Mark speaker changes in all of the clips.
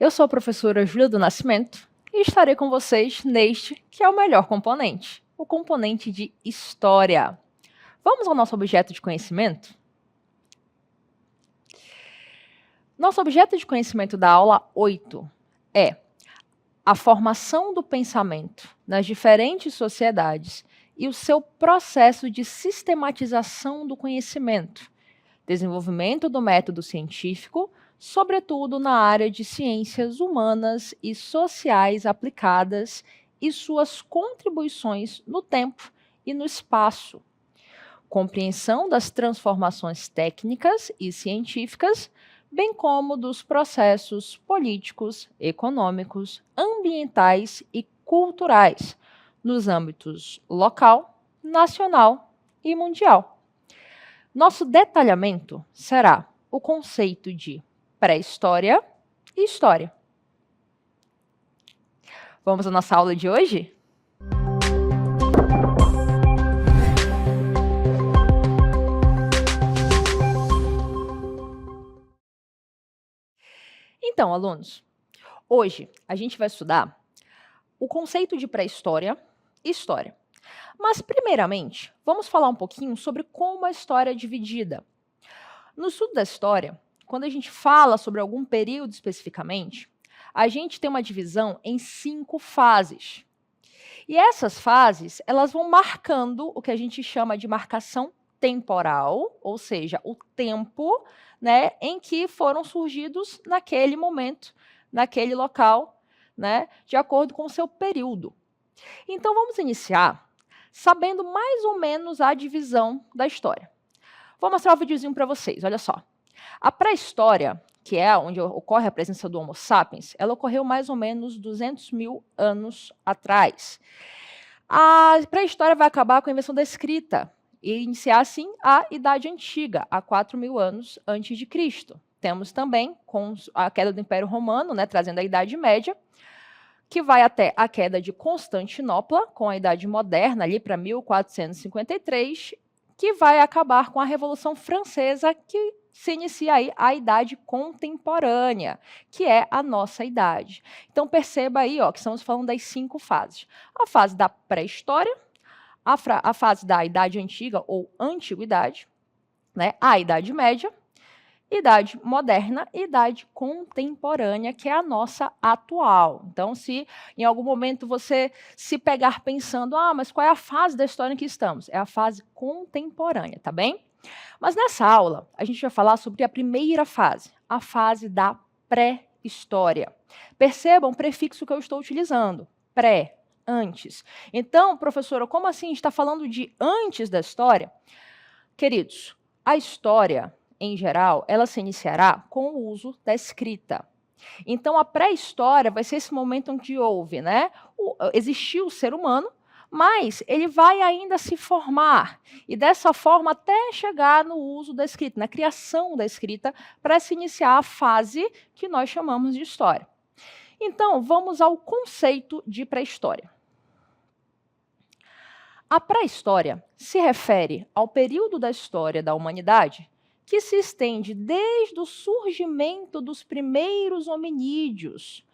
Speaker 1: Eu sou a professora Júlia do Nascimento e estarei com vocês neste, que é o melhor componente, o componente de História. Vamos ao nosso objeto de conhecimento? Nosso objeto de conhecimento da aula 8 é a formação do pensamento nas diferentes sociedades e o seu processo de sistematização do conhecimento, desenvolvimento do método científico, sobretudo na área de ciências humanas e sociais aplicadas e suas contribuições no tempo e no espaço, compreensão das transformações técnicas e científicas, bem como dos processos políticos, econômicos, ambientais e culturais nos âmbitos local, nacional e mundial. Nosso detalhamento será o conceito de pré-história e história. Vamos à nossa aula de hoje? Então, alunos, hoje a gente vai estudar o conceito de pré-história e história. Mas, primeiramente, vamos falar um pouquinho sobre como a história é dividida. No estudo da história, quando a gente fala sobre algum período especificamente, a gente tem uma divisão em 5 fases. E essas fases, elas vão marcando o que a gente chama de marcação temporal, ou seja, o tempo, né, em que foram surgidos naquele momento, naquele local, né, de acordo com o seu período. Então, vamos iniciar sabendo mais ou menos a divisão da história. Vou mostrar um videozinho para vocês, olha só. A pré-história, que é onde ocorre a presença do Homo sapiens, ela ocorreu mais ou menos 200 mil anos atrás. A pré-história vai acabar com a invenção da escrita e iniciar, assim, a Idade Antiga, há 4.000 anos antes de Cristo. Temos também, com a queda do Império Romano, né, trazendo a Idade Média, que vai até a queda de Constantinopla, com a Idade Moderna, ali para 1453, que vai acabar com a Revolução Francesa, que se inicia aí a Idade Contemporânea, que é a nossa idade. Então, perceba aí ó, que estamos falando das 5 fases. A fase da pré-história, a fase da Idade Antiga ou Antiguidade, né, a Idade Média, Idade Moderna e Idade Contemporânea, que é a nossa atual. Então, se em algum momento você se pegar pensando, mas qual é a fase da história em que estamos? É a fase contemporânea, tá bem? Mas nessa aula, a gente vai falar sobre a primeira fase, a fase da pré-história. Percebam o prefixo que eu estou utilizando, pré, antes. Então, professora, como assim? A gente está falando de antes da história? Queridos, a história em geral, ela se iniciará com o uso da escrita. Então, a pré-história vai ser esse momento onde houve, né? Existiu o ser humano, mas ele vai ainda se formar, e dessa forma até chegar no uso da escrita, na criação da escrita, para se iniciar a fase que nós chamamos de história. Então, vamos ao conceito de pré-história. A pré-história se refere ao período da história da humanidade que se estende desde o surgimento dos primeiros hominídeos,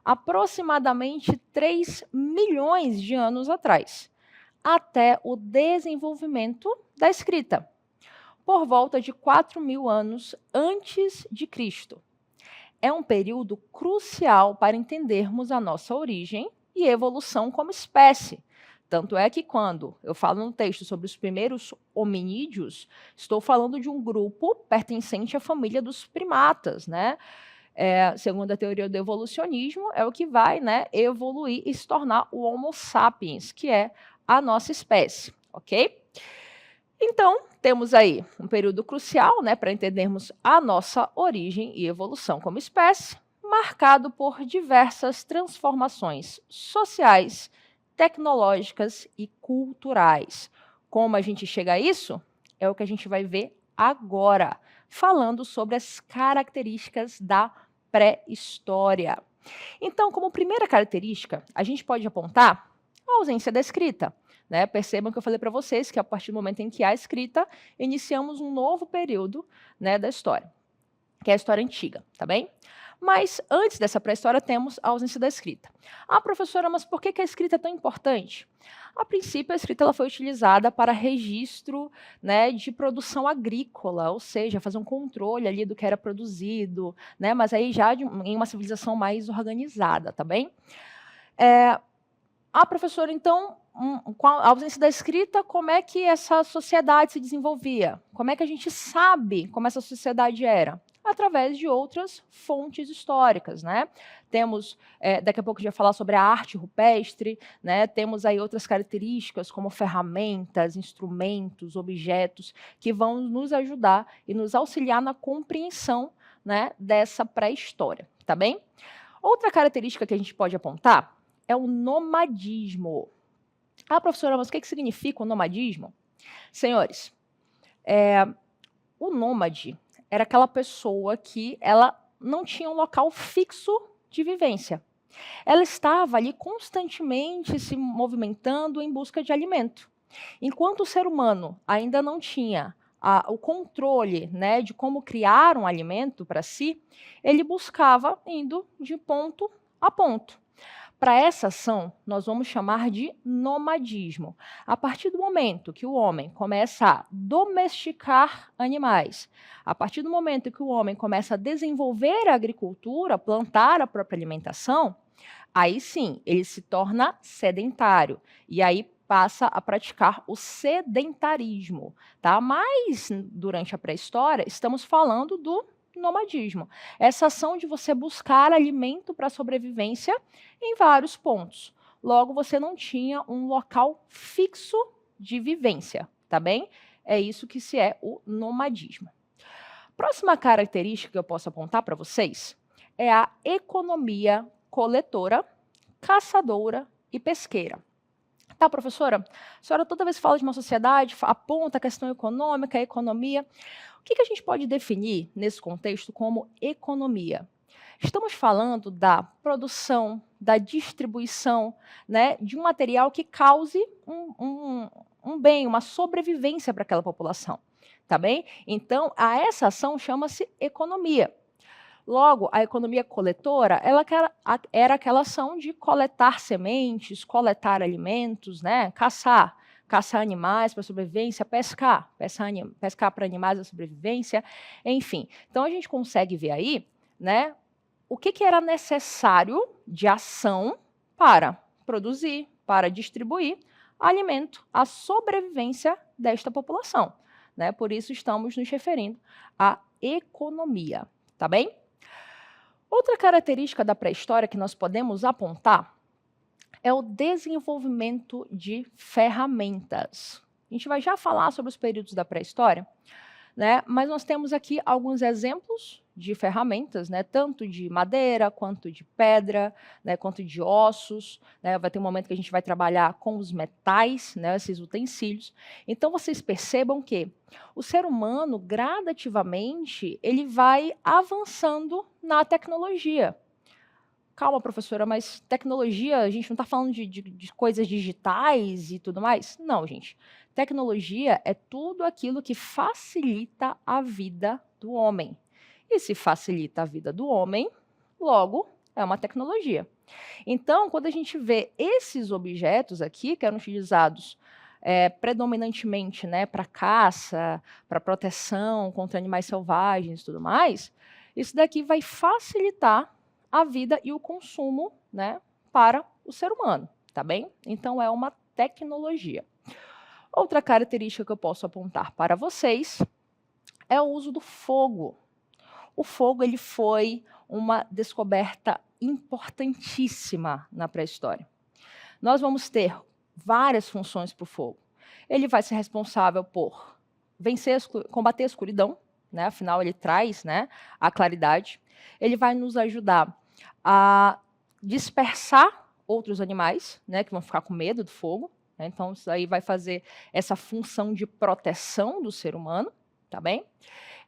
Speaker 1: aproximadamente 3 milhões de anos atrás, até o desenvolvimento da escrita, por volta de 4.000 anos antes de Cristo. É um período crucial para entendermos a nossa origem e evolução como espécie. Tanto é que quando eu falo no texto sobre os primeiros hominídeos, estou falando de um grupo pertencente à família dos primatas, né? Segundo a teoria do evolucionismo, é o que vai, né, evoluir e se tornar o Homo sapiens, que é a nossa espécie, ok? Então, temos aí um período crucial, né, para entendermos a nossa origem e evolução como espécie, marcado por diversas transformações sociais, tecnológicas e culturais. Como a gente chega a isso? É o que a gente vai ver agora, falando sobre as características da pré-história. Então, como primeira característica, a gente pode apontar a ausência da escrita. Né? Percebam que eu falei para vocês que a partir do momento em que há escrita, iniciamos um novo período, né, da história, que é a história antiga, tá bem? Mas antes dessa pré-história temos a ausência da escrita. Ah, professora, mas por que a escrita é tão importante? A princípio, a escrita ela foi utilizada para registro, né, de produção agrícola, ou seja, fazer um controle ali do que era produzido, né, mas aí já em uma civilização mais organizada, tá bem? Professora, então, com a ausência da escrita, como é que essa sociedade se desenvolvia? Como é que a gente sabe como essa sociedade era? Através de outras fontes históricas, né? Temos, daqui a pouco a gente vai falar sobre a arte rupestre, né? Temos aí outras características como ferramentas, instrumentos, objetos, que vão nos ajudar e nos auxiliar na compreensão, né, dessa pré-história, tá bem? Outra característica que a gente pode apontar é o nomadismo. Ah, professora, mas o que significa o nomadismo? Senhores, o nômade era aquela pessoa que ela não tinha um local fixo de vivência. Ela estava ali constantemente se movimentando em busca de alimento. Enquanto o ser humano ainda não tinha o controle, né, de como criar um alimento para si, ele buscava indo de ponto a ponto. Para essa ação, nós vamos chamar de nomadismo. A partir do momento que o homem começa a domesticar animais, a partir do momento que o homem começa a desenvolver a agricultura, plantar a própria alimentação, aí sim, ele se torna sedentário. E aí passa a praticar o sedentarismo, tá? Mas durante a pré-história, estamos falando do nomadismo. Essa ação de você buscar alimento para a sobrevivência em vários pontos. Logo, você não tinha um local fixo de vivência, tá bem? É isso que se é o nomadismo. Próxima característica que eu posso apontar para vocês é a economia coletora, caçadora e pesqueira. Tá, professora? A senhora toda vez que fala de uma sociedade, aponta a questão econômica, a economia. O que a gente pode definir nesse contexto como economia? Estamos falando da produção, da distribuição, né, de um material que cause um bem, uma sobrevivência para aquela população, tá bem? Então, essa ação chama-se economia. Logo, a economia coletora, ela era aquela ação de coletar sementes, coletar alimentos, né, caçar animais para sobrevivência, pescar para animais para sobrevivência, enfim. Então a gente consegue ver aí, né, o que era necessário de ação para produzir, para distribuir alimento à sobrevivência desta população, né? Por isso estamos nos referindo à economia, tá bem? Outra característica da pré-história que nós podemos apontar é o desenvolvimento de ferramentas. A gente vai já falar sobre os períodos da pré-história, né? Mas nós temos aqui alguns exemplos de ferramentas, né? Tanto de madeira, quanto de pedra, né? Quanto de ossos, né? Vai ter um momento que a gente vai trabalhar com os metais, né? Esses utensílios. Então, vocês percebam que o ser humano, gradativamente, ele vai avançando na tecnologia. Calma, professora, mas tecnologia, a gente não está falando de coisas digitais e tudo mais? Não, gente. Tecnologia é tudo aquilo que facilita a vida do homem. E se facilita a vida do homem, logo é uma tecnologia. Então, quando a gente vê esses objetos aqui, que eram utilizados predominantemente, né, para caça, para proteção contra animais selvagens e tudo mais, isso daqui vai facilitar a vida e o consumo, né, para o ser humano, tá bem? Então, é uma tecnologia. Outra característica que eu posso apontar para vocês é o uso do fogo. O fogo ele foi uma descoberta importantíssima na pré-história. Nós vamos ter várias funções para o fogo. Ele vai ser responsável por combater a escuridão, né? Afinal ele traz, né, a claridade. Ele vai nos ajudar a dispersar outros animais, né, que vão ficar com medo do fogo. Né? Então, isso aí vai fazer essa função de proteção do ser humano, tá bem?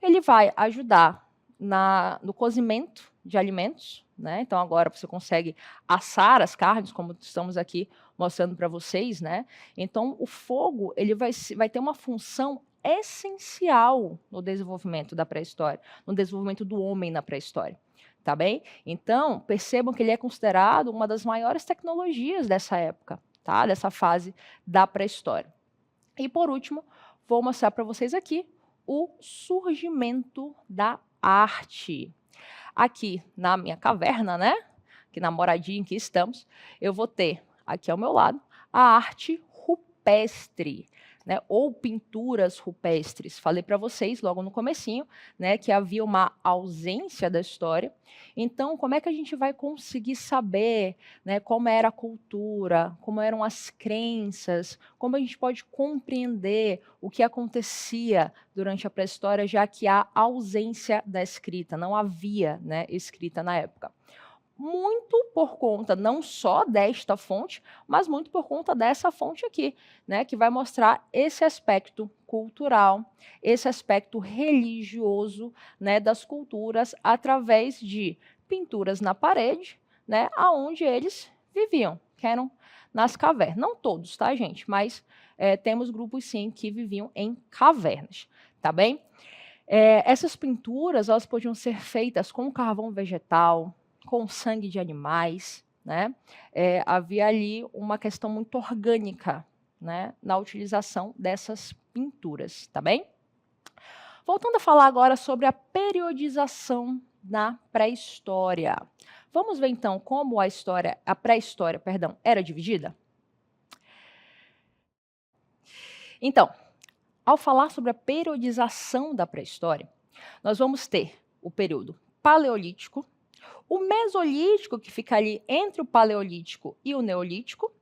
Speaker 1: Ele vai ajudar no cozimento de alimentos, né? Então, agora você consegue assar as carnes, como estamos aqui mostrando para vocês, né? Então, o fogo ele vai ter uma função essencial no desenvolvimento da pré-história, no desenvolvimento do homem na pré-história. tá bem? Então, percebam que ele é considerado uma das maiores tecnologias dessa época, tá? Dessa fase da pré-história. E por último, vou mostrar para vocês aqui o surgimento da arte. Aqui na minha caverna, né? Aqui na moradia em que estamos, eu vou ter aqui ao meu lado a arte rupestre, né, ou pinturas rupestres. Falei para vocês logo no comecinho, né, que havia uma ausência da história. Então, como é que a gente vai conseguir saber, né, como era a cultura, como eram as crenças, como a gente pode compreender o que acontecia durante a pré-história, já que há ausência da escrita, não havia, né, escrita na época? Muito por conta não só desta fonte, mas muito por conta dessa fonte aqui, né, que vai mostrar esse aspecto cultural, esse aspecto religioso, né, das culturas através de pinturas na parede, né, aonde eles viviam, que eram nas cavernas. Não todos, tá, gente? Mas temos grupos sim que viviam em cavernas, tá bem? Essas pinturas elas podiam ser feitas com carvão vegetal, com sangue de animais, né? Havia ali uma questão muito orgânica, né, na utilização dessas pinturas, tá bem? Voltando a falar agora sobre a periodização na pré-história. Vamos ver então como a pré-história, perdão, era dividida? Então, ao falar sobre a periodização da pré-história, nós vamos ter o período paleolítico, o mesolítico, que fica ali entre o paleolítico e o neolítico,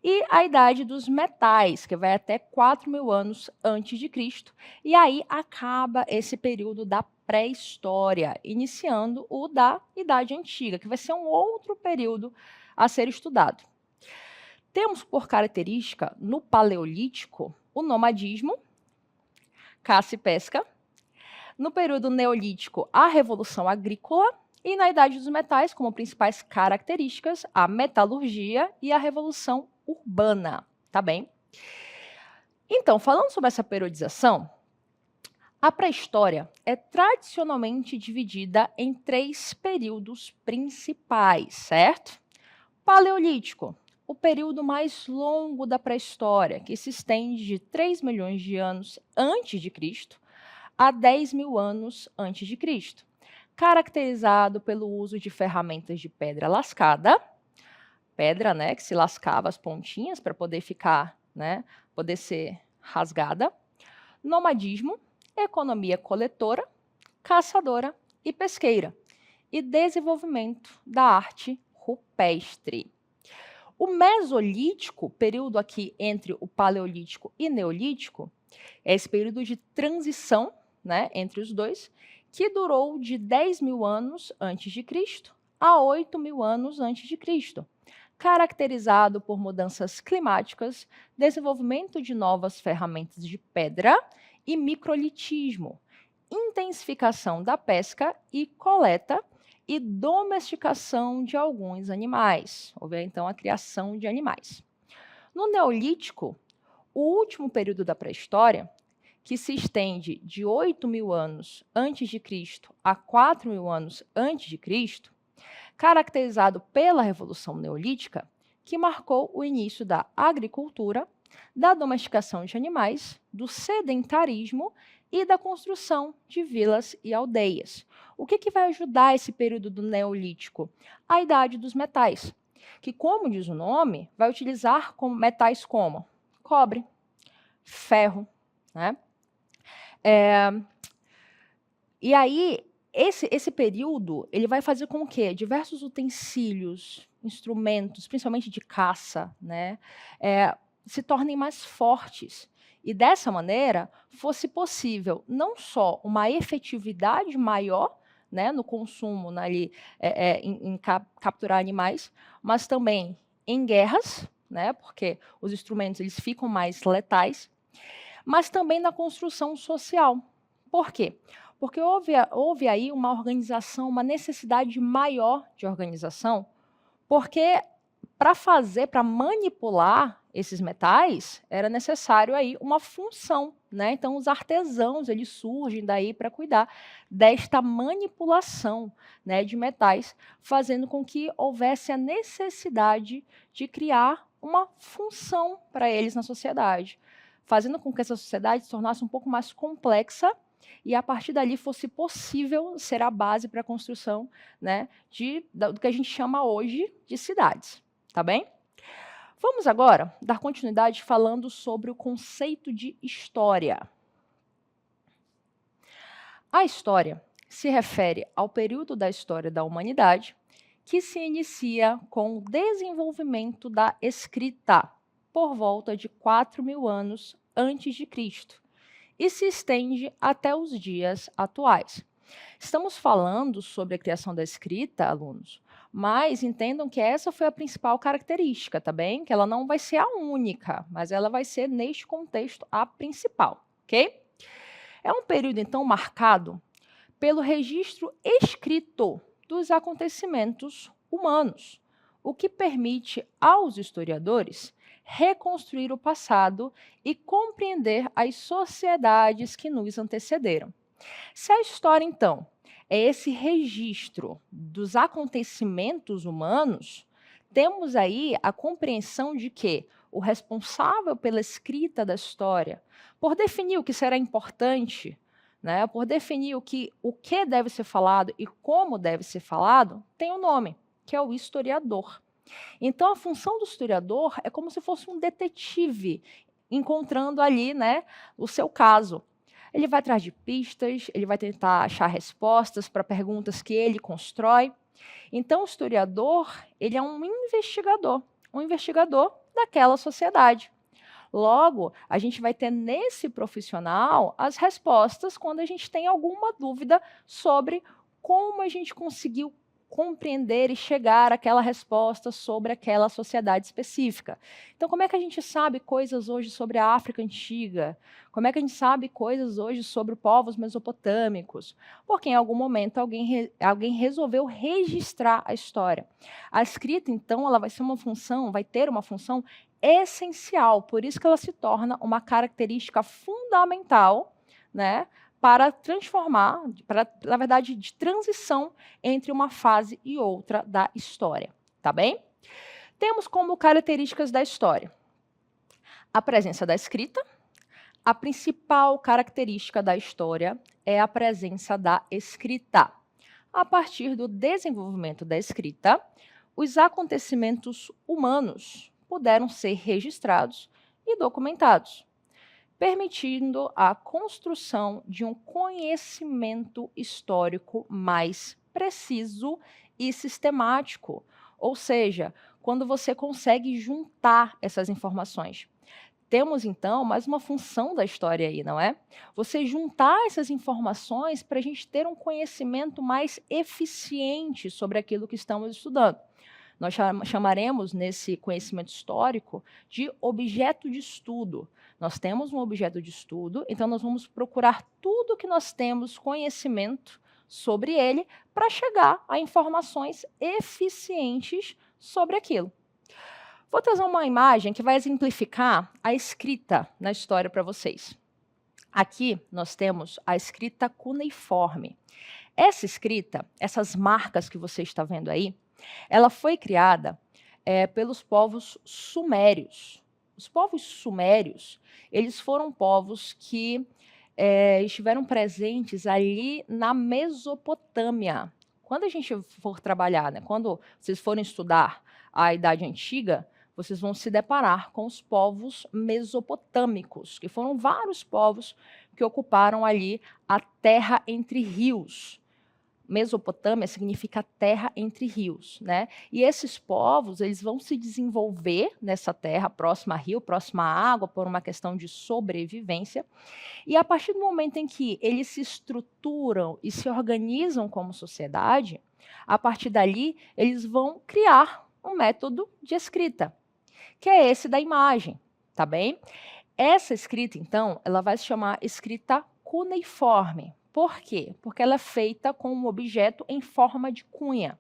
Speaker 1: e a idade dos metais, que vai até 4.000 anos antes de Cristo, e aí acaba esse período da pré-história, iniciando o da Idade Antiga, que vai ser um outro período a ser estudado. Temos por característica, no paleolítico, o nomadismo, caça e pesca. No período neolítico, a revolução agrícola. E na Idade dos Metais, como principais características, a metalurgia e a revolução urbana, tá bem? Então, falando sobre essa periodização, a pré-história é tradicionalmente dividida em 3 períodos principais, certo? Paleolítico, o período mais longo da pré-história, que se estende de 3 milhões de anos antes de Cristo a 10.000 anos antes de Cristo, caracterizado pelo uso de ferramentas de pedra lascada, pedra, né, que se lascava as pontinhas para poder ficar, né, poder ser rasgada, nomadismo, economia coletora, caçadora e pesqueira, e desenvolvimento da arte rupestre. O Mesolítico, período aqui entre o Paleolítico e Neolítico, é esse período de transição, né, entre os dois, que durou de 10.000 anos antes de Cristo a 8.000 anos antes de Cristo, caracterizado por mudanças climáticas, desenvolvimento de novas ferramentas de pedra e microlitismo, intensificação da pesca e coleta e domesticação de alguns animais. Houve então a criação de animais. No Neolítico, o último período da pré-história, que se estende de 8.000 anos antes de Cristo a 4.000 anos antes de Cristo, caracterizado pela Revolução Neolítica, que marcou o início da agricultura, da domesticação de animais, do sedentarismo e da construção de vilas e aldeias. O que vai ajudar esse período do Neolítico? A idade dos metais, que, como diz o nome, vai utilizar metais como cobre, ferro, né? E aí, esse período, ele vai fazer com que diversos utensílios, instrumentos, principalmente de caça, né, se tornem mais fortes. E dessa maneira, fosse possível não só uma efetividade maior, né, no consumo, em capturar animais, mas também em guerras, né, porque os instrumentos eles ficam mais letais, mas também na construção social. Por quê? Porque houve aí uma organização, uma necessidade maior de organização, porque para manipular esses metais, era necessário aí uma função, né? Então os artesãos, eles surgem daí para cuidar desta manipulação, né, de metais, fazendo com que houvesse a necessidade de criar uma função para eles na sociedade, fazendo com que essa sociedade se tornasse um pouco mais complexa e a partir dali fosse possível ser a base para a construção, né, do que a gente chama hoje de cidades, tá bem? Vamos agora dar continuidade falando sobre o conceito de história. A história se refere ao período da história da humanidade que se inicia com o desenvolvimento da escrita, por volta de 4.000 anos antes de Cristo, e se estende até os dias atuais. Estamos falando sobre a criação da escrita, alunos, mas entendam que essa foi a principal característica, tá bem? Que ela não vai ser a única, mas ela vai ser, neste contexto, a principal, ok? É um período, então, marcado pelo registro escrito dos acontecimentos humanos, o que permite aos historiadores reconstruir o passado e compreender as sociedades que nos antecederam. Se a história, então, é esse registro dos acontecimentos humanos, temos aí a compreensão de que o responsável pela escrita da história, por definir o que será importante, né, por definir o que deve ser falado e como deve ser falado, tem um nome, que é o historiador. Então, a função do historiador é como se fosse um detetive encontrando ali, né, o seu caso. Ele vai atrás de pistas, ele vai tentar achar respostas para perguntas que ele constrói. Então, o historiador, ele é um investigador daquela sociedade. Logo, a gente vai ter nesse profissional as respostas quando a gente tem alguma dúvida sobre como a gente conseguiu compreender e chegar àquela resposta sobre aquela sociedade específica. Então, como é que a gente sabe coisas hoje sobre a África Antiga? Como é que a gente sabe coisas hoje sobre povos mesopotâmicos? Porque em algum momento alguém resolveu registrar a história. A escrita, então, ela vai ter uma função essencial, por isso que ela se torna uma característica fundamental, né, para transformar, na verdade, de transição entre uma fase e outra da história, tá bem? Temos como características da história a presença da escrita. A principal característica da história é a presença da escrita. A partir do desenvolvimento da escrita, os acontecimentos humanos puderam ser registrados e documentados, permitindo a construção de um conhecimento histórico mais preciso e sistemático. Ou seja, quando você consegue juntar essas informações. Temos, então, mais uma função da história aí, não é? Você juntar essas informações para a gente ter um conhecimento mais eficiente sobre aquilo que estamos estudando. Nós chamaremos nesse conhecimento histórico de objeto de estudo. Nós temos um objeto de estudo, então nós vamos procurar tudo que nós temos conhecimento sobre ele para chegar a informações eficientes sobre aquilo. Vou trazer uma imagem que vai exemplificar a escrita na história para vocês. Aqui nós temos a escrita cuneiforme. Essa escrita, essas marcas que você está vendo aí, ela foi criada pelos povos sumérios. Os povos sumérios, eles foram povos que estiveram presentes ali na Mesopotâmia. Quando a gente for trabalhar, né, quando vocês forem estudar a Idade Antiga, vocês vão se deparar com os povos mesopotâmicos, que foram vários povos que ocuparam ali a terra entre rios. Mesopotâmia significa terra entre rios, né? E esses povos, eles vão se desenvolver nessa terra próxima a rio, próxima à água, por uma questão de sobrevivência. E a partir do momento em que eles se estruturam e se organizam como sociedade, a partir dali, eles vão criar um método de escrita, que é esse da imagem, tá bem? Essa escrita, então, ela vai se chamar escrita cuneiforme. Por quê? Porque ela é feita com um objeto em forma de cunha.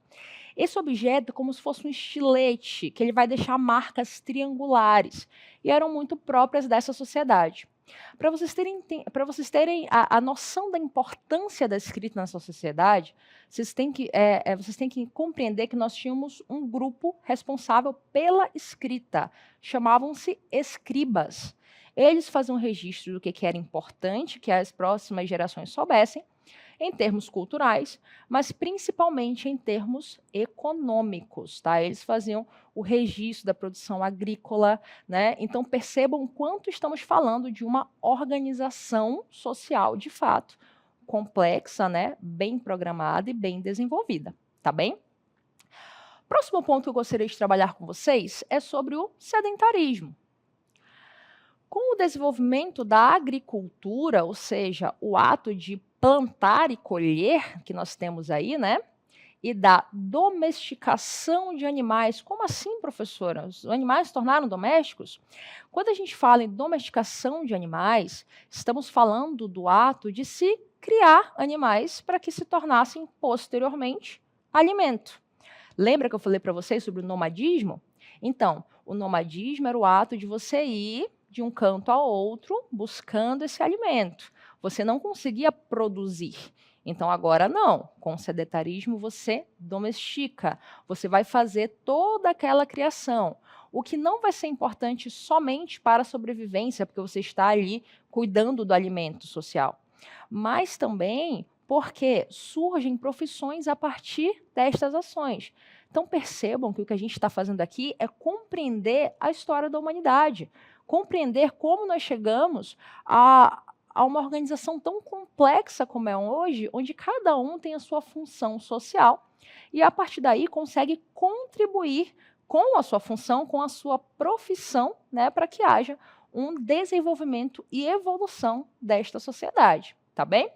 Speaker 1: Esse objeto é como se fosse um estilete, que ele vai deixar marcas triangulares, e eram muito próprias dessa sociedade. Para vocês terem a noção da importância da escrita nessa sociedade, vocês têm que compreender que nós tínhamos um grupo responsável pela escrita, chamavam-se escribas. Eles faziam registro do que era importante que as próximas gerações soubessem, em termos culturais, mas principalmente em termos econômicos, tá? Eles faziam o registro da produção agrícola, né? Então percebam quanto estamos falando de uma organização social de fato, complexa, né? Bem programada e bem desenvolvida, tá bem? Próximo ponto que eu gostaria de trabalhar com vocês é sobre o sedentarismo. Com o desenvolvimento da agricultura, ou seja, o ato de plantar e colher que nós temos aí, né? E da domesticação de animais. Como assim, professora? Os animais se tornaram domésticos? Quando a gente fala em domesticação de animais, estamos falando do ato de se criar animais para que se tornassem posteriormente alimento. Lembra que eu falei para vocês sobre o nomadismo? Então, o nomadismo era o ato de você ir de um canto a outro buscando esse alimento. Você não conseguia produzir. Então, agora não. Com o sedentarismo, você domestica. Você vai fazer toda aquela criação. O que não vai ser importante somente para a sobrevivência, porque você está ali cuidando do alimento social, mas também porque surgem profissões a partir destas ações. Então, percebam que o que a gente está fazendo aqui é compreender a história da humanidade, compreender como nós chegamos a uma organização tão complexa como é hoje, onde cada um tem a sua função social e, a partir daí, consegue contribuir com a sua função, com a sua profissão, né, para que haja um desenvolvimento e evolução desta sociedade, tá bem?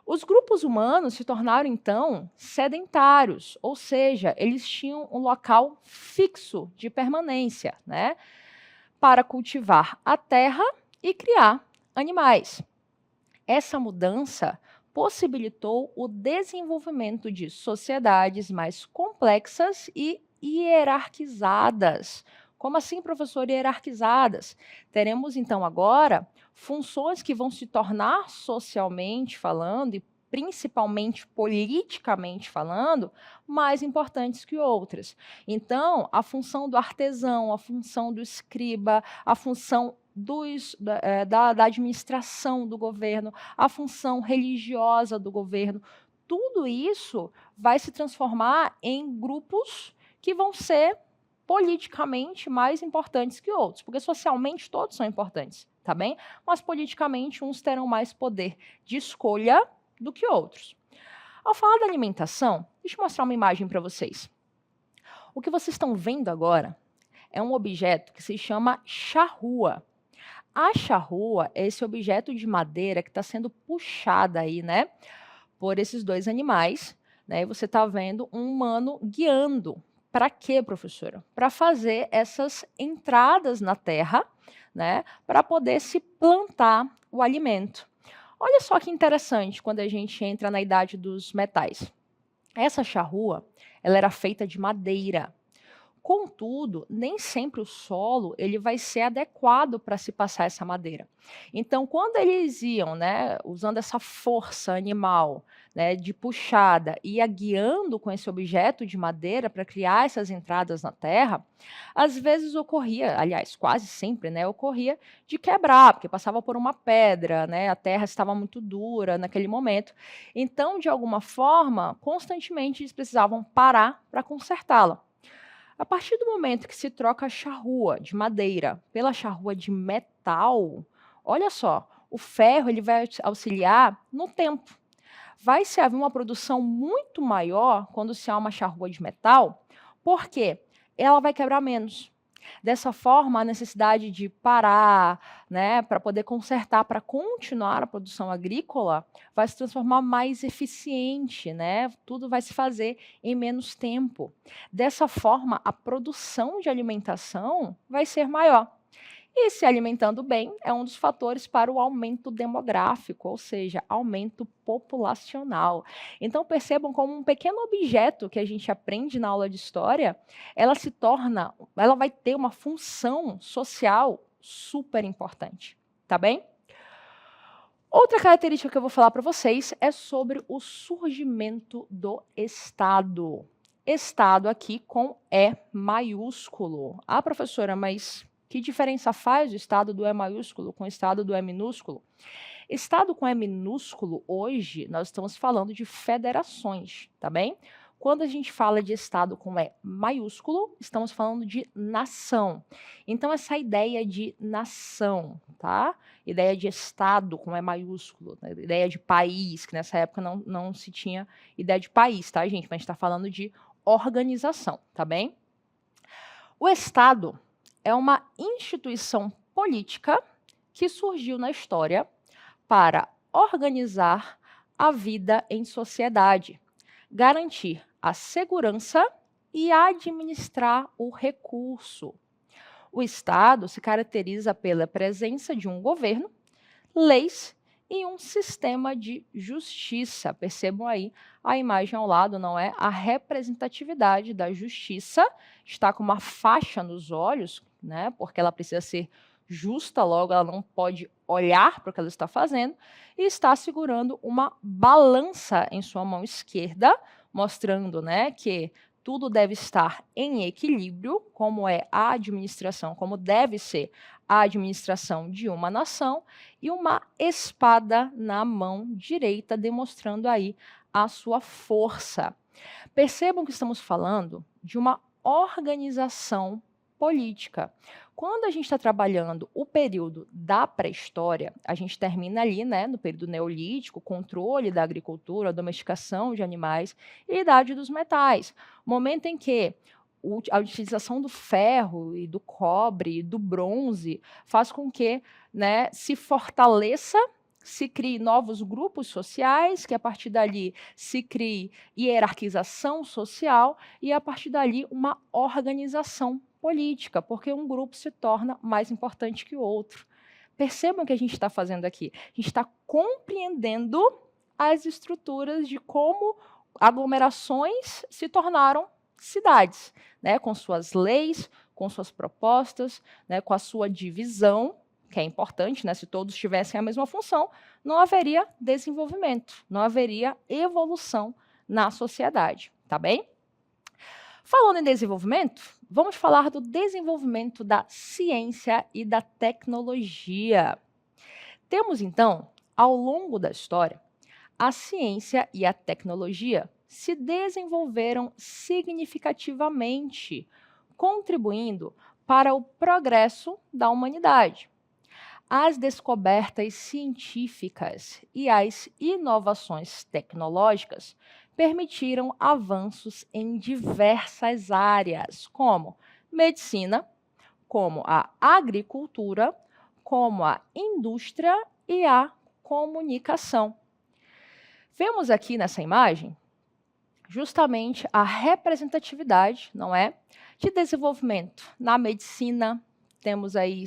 Speaker 1: Os grupos humanos se tornaram, então, sedentários, ou seja, eles tinham um local fixo de permanência, né, para cultivar a terra e criar animais. Essa mudança possibilitou o desenvolvimento de sociedades mais complexas e hierarquizadas. Como assim, professor, hierarquizadas? Teremos, então, agora funções que vão se tornar socialmente falando e principalmente politicamente falando, mais importantes que outras. Então, a função do artesão, a função do escriba, a função da administração do governo, a função religiosa do governo, tudo isso vai se transformar em grupos que vão ser politicamente mais importantes que outros, porque socialmente todos são importantes, tá bem? Mas politicamente uns terão mais poder de escolha do que outros. Ao falar da alimentação, deixa eu mostrar uma imagem para vocês. O que vocês estão vendo agora é um objeto que se chama charrua. A charrua é esse objeto de madeira que está sendo puxada aí, né, por esses dois animais, né, e você está vendo um humano guiando. Para quê, professora? Para fazer essas entradas na terra, né, para poder se plantar o alimento. Olha só que interessante quando a gente entra na idade dos metais. Essa charrua, ela era feita de madeira. Contudo, nem sempre o solo ele vai ser adequado para se passar essa madeira. Então, quando eles iam, né, usando essa força animal, né, de puxada, ia guiando com esse objeto de madeira para criar essas entradas na terra, às vezes ocorria, aliás, quase sempre, né, ocorria de quebrar, porque passava por uma pedra, né, a terra estava muito dura naquele momento. Então, de alguma forma, constantemente eles precisavam parar para consertá-la. A partir do momento que se troca a charrua de madeira pela charrua de metal, olha só, o ferro ele vai auxiliar no tempo. Vai se haver uma produção muito maior quando se há uma charrua de metal, porque ela vai quebrar menos. Dessa forma, a necessidade de parar, né, para poder consertar, para continuar a produção agrícola, vai se transformar mais eficiente, né? Tudo vai se fazer em menos tempo. Dessa forma, a produção de alimentação vai ser maior. E se alimentando bem é um dos fatores para o aumento demográfico, ou seja, aumento populacional. Então percebam como um pequeno objeto que a gente aprende na aula de história, ela vai ter uma função social super importante, tá bem? Outra característica que eu vou falar para vocês é sobre o surgimento do Estado. Estado aqui com E maiúsculo. Ah, professora, mas que diferença faz o Estado do E maiúsculo com o Estado do E minúsculo? Estado com E minúsculo, hoje, nós estamos falando de federações, tá bem? Quando a gente fala de Estado com E maiúsculo, estamos falando de nação. Então, essa ideia de nação, tá? Ideia de Estado com E maiúsculo, né? Ideia de país, que nessa época não se tinha ideia de país, tá, gente? Mas a gente está falando de organização, tá bem? O Estado é uma instituição política que surgiu na história para organizar a vida em sociedade, garantir a segurança e administrar o recurso. O Estado se caracteriza pela presença de um governo, leis e um sistema de justiça. Percebam aí a imagem ao lado, não é? A representatividade da justiça está com uma faixa nos olhos, né? Porque ela precisa ser justa, logo ela não pode olhar para o que ela está fazendo, e está segurando uma balança em sua mão esquerda, mostrando, né, que tudo deve estar em equilíbrio, como é a administração, como deve ser a administração de uma nação, e uma espada na mão direita, demonstrando aí a sua força. Percebam que estamos falando de uma organização política. Quando a gente está trabalhando o período da pré-história, a gente termina ali, né, no período neolítico, controle da agricultura, domesticação de animais e idade dos metais. Momento em que a utilização do ferro e do cobre e do bronze faz com que, né, se fortaleça, se crie novos grupos sociais, que a partir dali se crie hierarquização social e a partir dali uma organização política, porque um grupo se torna mais importante que o outro. Percebam o que a gente está fazendo aqui. A gente está compreendendo as estruturas de como aglomerações se tornaram cidades, né, com suas leis, com suas propostas, né, com a sua divisão, que é importante, né, se todos tivessem a mesma função, não haveria desenvolvimento, não haveria evolução na sociedade, tá bem? Falando em desenvolvimento, vamos falar do desenvolvimento da ciência e da tecnologia. Temos, então, ao longo da história, a ciência e a tecnologia se desenvolveram significativamente, contribuindo para o progresso da humanidade. As descobertas científicas e as inovações tecnológicas permitiram avanços em diversas áreas, como medicina, como a agricultura, como a indústria e a comunicação. Vemos aqui nessa imagem justamente a representatividade, não é, de desenvolvimento na medicina. Temos aí,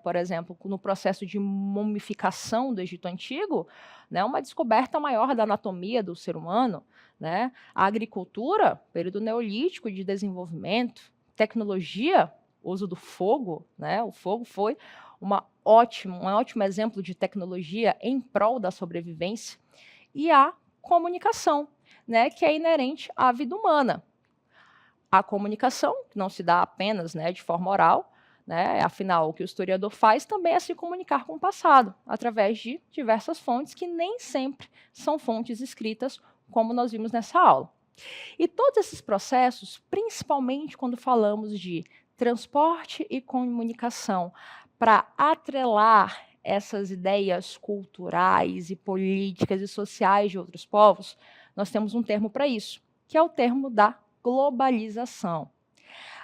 Speaker 1: por exemplo, no processo de mumificação do Egito Antigo, né, uma descoberta maior da anatomia do ser humano, né? A agricultura, período neolítico de desenvolvimento, tecnologia, uso do fogo, né? O fogo foi um ótimo exemplo de tecnologia em prol da sobrevivência, e a comunicação, né, que é inerente à vida humana. A comunicação, que não se dá apenas, né, de forma oral, né, afinal, o que o historiador faz também é se comunicar com o passado, através de diversas fontes que nem sempre são fontes escritas, como nós vimos nessa aula. E todos esses processos, principalmente quando falamos de transporte e comunicação, para atrelar essas ideias culturais e políticas e sociais de outros povos, nós temos um termo para isso, que é o termo da globalização.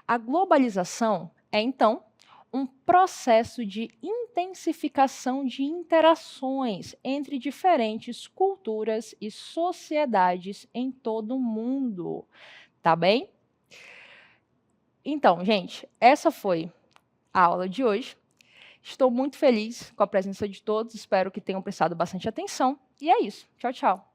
Speaker 1: A globalização é, então, um processo de intensificação de interações entre diferentes culturas e sociedades em todo o mundo. Tá bem? Então, gente, essa foi a aula de hoje. Estou muito feliz com a presença de todos, espero que tenham prestado bastante atenção. E é isso. Tchau, tchau.